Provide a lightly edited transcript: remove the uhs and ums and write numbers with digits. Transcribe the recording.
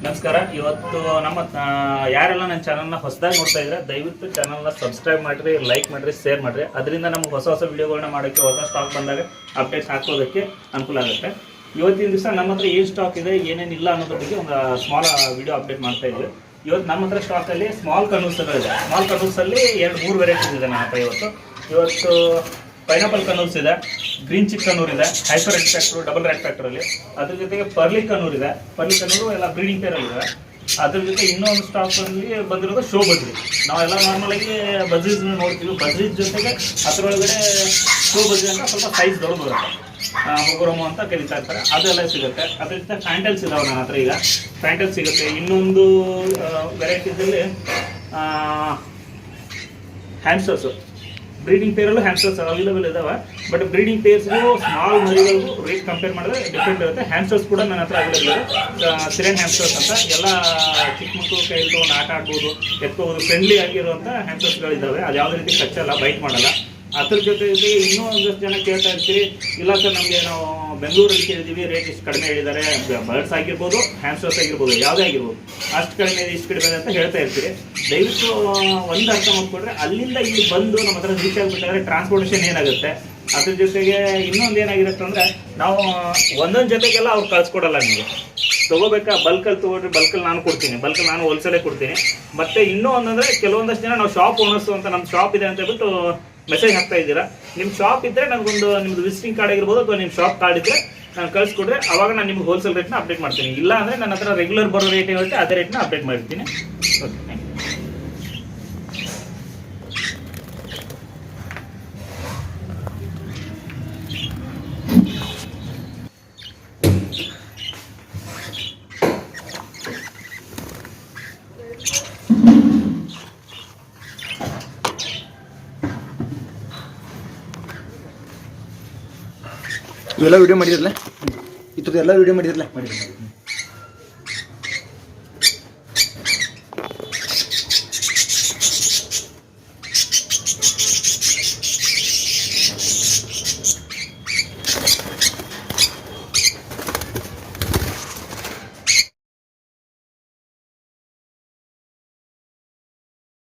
ನಮಸ್ಕಾರ. ಇವತ್ತು ನಮ್ಮ ಯಾರೆಲ್ಲ ನನ್ನ ಚಾನಲ್ನ ಹೊಸದಾಗಿ ನೋಡ್ತಾ ಇದ್ರೆ ದಯವಿಟ್ಟು ಚಾನಲ್ನ ಸಬ್ಸ್ಕ್ರೈಬ್ ಮಾಡಿರಿ, ಲೈಕ್ ಮಾಡಿರಿ, ಶೇರ್ ಮಾಡಿರಿ. ಅದರಿಂದ ನಮ್ಗೆ ಹೊಸ ಹೊಸ ವಿಡಿಯೋಗಳನ್ನ ಮಾಡೋಕ್ಕೆ, ಹೊಸ ಸ್ಟಾಕ್ ಬಂದಾಗ ಅಪ್ಡೇಟ್ಸ್ ಹಾಕೋದಕ್ಕೆ ಅನುಕೂಲ ಆಗುತ್ತೆ. ಇವತ್ತಿನ ದಿವಸ ನಮ್ಮ ಹತ್ರ ಏನು ಸ್ಟಾಕ್ ಇದೆ, ಏನೇನಿಲ್ಲ ಅನ್ನೋದ್ರ ಬಗ್ಗೆ ಒಂದು ಸ್ಮಾಲ್ ವಿಡಿಯೋ ಅಪ್ಡೇಟ್ ಮಾಡ್ತಾ ಇದ್ವಿ. ಇವತ್ತು ನಮ್ಮ ಹತ್ರ ಸ್ಟಾಕಲ್ಲಿ ಸ್ಮಾಲ್ ಕನೂಸ್ಗಳಿದೆ. ಸ್ಮಾಲ್ ಕನೂಸಲ್ಲಿ 2-3 ವೆರೈಟೀಸ್ ಇದೆ ನನ್ನ ಹತ್ರ. ಇವತ್ತು ಪೈನಾಪಲ್ ಕನೂಸ್ ಇದೆ, ಗ್ರೀನ್ ಚಿಕ್ ಕನೂರ್ ಇದೆ, hyper red factor, double red ಫ್ಯಾಕ್ಟರಲ್ಲಿ. ಅದ್ರ ಜೊತೆಗೆ ಪರ್ಲಿ ಕನೂರ್ ಇದೆ. ಪರ್ಲಿ ಕನೂರು ಎಲ್ಲ ಬ್ರೀಡಿಂಗ್ ಪೇರಲ್ಲಿ ಇದೆ. ಅದ್ರ ಜೊತೆ ಇನ್ನೊಂದು ಸ್ಟಾಕಲ್ಲಿ ಬಂದಿರೋದು ಶೋ ಬಜ್ರಿ. ನಾವೆಲ್ಲ ನಾರ್ಮಲಾಗಿ ಬಜ್ರೀಸ್ ನೋಡ್ತೀವಿ. ಬಜ್ರೀಸ್ ಜೊತೆಗೆ ಅದರೊಳಗಡೆ ಶೋ ಬಜ್ರಿ ಅಂತ ಸ್ವಲ್ಪ ಸೈಜ್ ದೊಡ್ಡ ಬರುತ್ತೆ, ಮುಗುರಮು ಅಂತ ಕರೀತಾ ಇರ್ತಾರೆ. ಅದೆಲ್ಲ ಸಿಗುತ್ತೆ. ಅದ್ರ ಜೊತೆ ಫ್ಯಾಂಟಲ್ಸ್ ಇದಾವೆ ನನ್ನ ಹತ್ರ. ಈಗ ಫ್ಯಾಂಟಲ್ಸ್ ಸಿಗುತ್ತೆ. ಇನ್ನೊಂದು ವೆರೈಟೀಸಲ್ಲಿ ಹ್ಯಾಮ್ಸ್ಟರ್ಸು, ಬ್ರೀಡಿಂಗ್ ಪೇರಲ್ಲೂ ಹ್ಯಾಮ್ಸ್ಟರ್ಸ್ ಅವೈಲೇಬಲ್ ಇದಾವೆ. ಬಟ್ ಬ್ರೀಡಿಂಗ್ ಪೇರ್ಸ್ಗೂ ಸ್ಮಾಲ್ ಮರಿಗಳಿಗೂ ರೇಟ್ ಕಂಪೇರ್ ಮಾಡಿದ್ರೆ ಡಿಫ್ರೆಂಟ್ ಇರುತ್ತೆ. ಹ್ಯಾಮ್ಸ್ಟರ್ಸ್ ಕೂಡ ನನ್ನ ಹತ್ರ ಅವೈಲೇಬಲ್ ಇದೆ. ಸಿರೆನ್ ಹ್ಯಾಮ್ಸ್ಟರ್ಸ್ ಅಂತ ಎಲ್ಲ ಚಿಕ್ಕ ಮಕ್ಕಳು ಕೈಯಲ್ಲಿ ತೊಗೊಂಡು ಆಟ ಆಡ್ಬೋದು, ಎತ್ಕೋಬೋದು. ಫ್ರೆಂಡ್ಲಿ ಆಗಿರುವಂಥ ಹ್ಯಾಮ್ಸ್ಟರ್ಸ್ಗಳಿದ್ದಾವೆ. ಅದು ಯಾವುದೇ ರೀತಿ ಕಚ್ಚಲ್ಲ, ಬೈಟ್ ಮಾಡಲ್ಲ. ಅದ್ರ ಜೊತೆಗೆ ಇನ್ನೂ ಒಂದಷ್ಟು ಜನ ಕೇಳ್ತಾ ಇರ್ತೀರಿ, ಇಲ್ಲ ಸರ್ ನಮಗೆ ನಾವು ಬೆಂಗಳೂರಲ್ಲಿ ಕೇಳಿದ್ದೀವಿ, ರೇಟ್ ಇಷ್ಟು ಕಡಿಮೆ ಹೇಳಿದ್ದಾರೆ. ಬರ್ಡ್ಸ್ ಆಗಿರ್ಬೋದು, ಹ್ಯಾಮ್ಸ್ಟರ್ಸ್ ಆಗಿರ್ಬೋದು, ಯಾವುದೇ ಆಗಿರ್ಬೋದು, ಅಷ್ಟು ಕಡಿಮೆ ಇದೆ, ಇಷ್ಟು ಕಡಿಮೆ ಅಂತ ಹೇಳ್ತಾ ಇರ್ತೀರಿ. ದಯವಿಟ್ಟು ಒಂದು ಅರ್ಥ ಮಾಡ್ಕೊಂಡ್ರೆ, ಅಲ್ಲಿಂದ ಇಲ್ಲಿ ಬಂದು ನಮ್ಮ ಹತ್ರ ರೀಚ್ ಆಗಿಬಿಟ್ಟಾದ್ರೆ ಟ್ರಾನ್ಸ್ಪೋರ್ಟೇಷನ್ ಏನಾಗುತ್ತೆ. ಅದ್ರ ಜೊತೆಗೆ ಇನ್ನೊಂದು ಏನಾಗಿರುತ್ತೆ ಅಂದರೆ, ನಾವು ಒಂದೊಂದು ಜೊತೆಗೆಲ್ಲ ಅವ್ರು ಕಳ್ಸ್ಕೊಡಲ್ಲ. ನಿಮಗೆ ತೊಗೋಬೇಕಾ, ಬಲ್ಕಲ್ಲಿ ತೊಗೊಳ್ರಿ, ಬಲ್ಕಲ್ಲಿ ನಾನು ಕೊಡ್ತೀನಿ, ಬಲ್ಕಲ್ಲಿ ನಾನು ಹೋಲ್ಸೇಲೇ ಕೊಡ್ತೀನಿ. ಮತ್ತು ಇನ್ನೂ ಒಂದಂದರೆ, ಕೆಲವೊಂದಷ್ಟು ಜನ ನಾವು ಶಾಪ್ ಓನರ್ಸು ಅಂತ, ನಮ್ಮ ಶಾಪ್ ಇದೆ ಅಂತ ಹೇಳ್ಬಿಟ್ಟು ಮೆಸೇಜ್ ಹಾಕ್ತಾ ಇದ್ದೀರಾ. ನಿಮ್ಮ ಶಾಪ್ ಇದ್ದರೆ ನನಗೊಂದು ನಿಮ್ಮದು ವಿಸಿಟಿಂಗ್ ಕಾರ್ಡ್ ಆಗಿರ್ಬೋದು, ಅಥವಾ ನಿಮ್ಮ ಶಾಪ್ ಕಾರ್ಡ್ ಇದ್ದರೆ ನಾನು ಕಳಿಸ್ಕೊಡ್ರೆ ಅವಾಗ ನಾನು ನಿಮ್ಗೆ ಹೋಲ್ಸೇಲ್ ರೇಟ್ನ ಅಪ್ಡೇಟ್ ಮಾಡ್ತೀನಿ. ಇಲ್ಲ ಅಂದರೆ ನನ್ನ ಹತ್ರ ರೆಗ್ಯುಲರ್ ಬರೋ ರೇಟ್ ಇರುತ್ತೆ, ಅದೇ ರೇಟ್ನ ಅಪ್ಡೇಟ್ ಮಾಡಿರ್ತೀನಿ. ಓಕೆ. ಇವೆಲ್ಲ ವಿಡಿಯೋ ಮಾಡಿದ್ರಲ್ಲ, ಇತ್ತು ಎಲ್ಲ ವಿಡಿಯೋ ಮಾಡಿದ್ರಲ್ಲ.